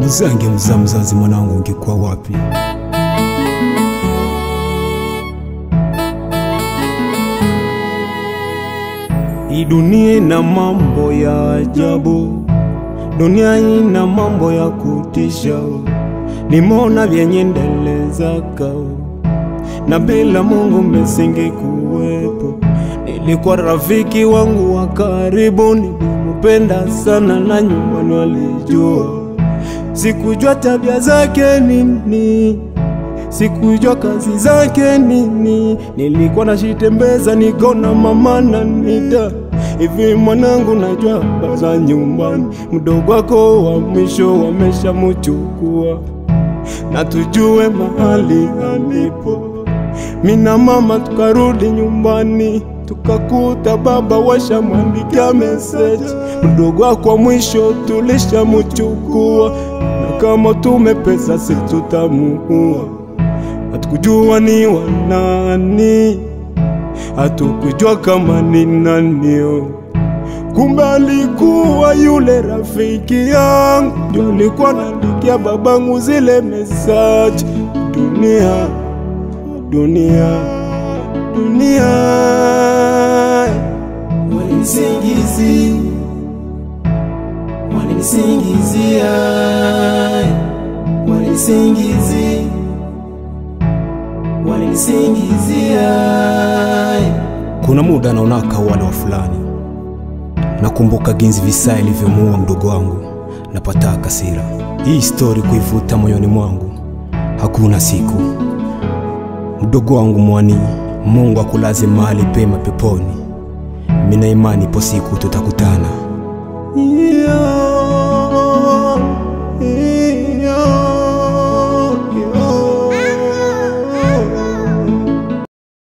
Muzange mzazi mwanangu ungekuwa wapi? Hii dunia ina mambo ya ajabu, dunia ina mambo ya kutisha. Nimeona vyenye ndeleza kao, na bila Mungu mesinge kuwepo. Nilikuwa rafiki wangu wa karibu, nilimupenda sana na nyumbani walijua. Sikujua tabia zake nini, sikujua kazi zake nini. Nilikuwa nashitembeza nikona mama na nita, hivi mwanangu najua baza nyumbani. Mdogo wako wa mwisho wamesha mchukua, na tujue mahali alipo. Mina mama tukarudi nyumbani, tukakuta baba washa mwandikia message. Mdogo wako wa mwisho tulisha mchukua, na kama tumepesa si tutamuua. Hatukujua ni wanani, hatukujua kama ni nanio. Kumbe alikuwa yule rafiki yangu, ndio alikuwa naandikia babangu zile message. Dunia, dunia, dunia, walinisingizia, walinisingizia, walinisingizia, walinisingizia. Kuna muda naona kawala wa fulani, nakumbuka ginzi visa ilivyomuua mdogo wangu, napata kasira. Hii story kuivuta moyoni mwangu, hakuna siku. Mdogo wangu mwani, Mungu akulaze mahali pema peponi. Mina imani ipo siku tutakutana.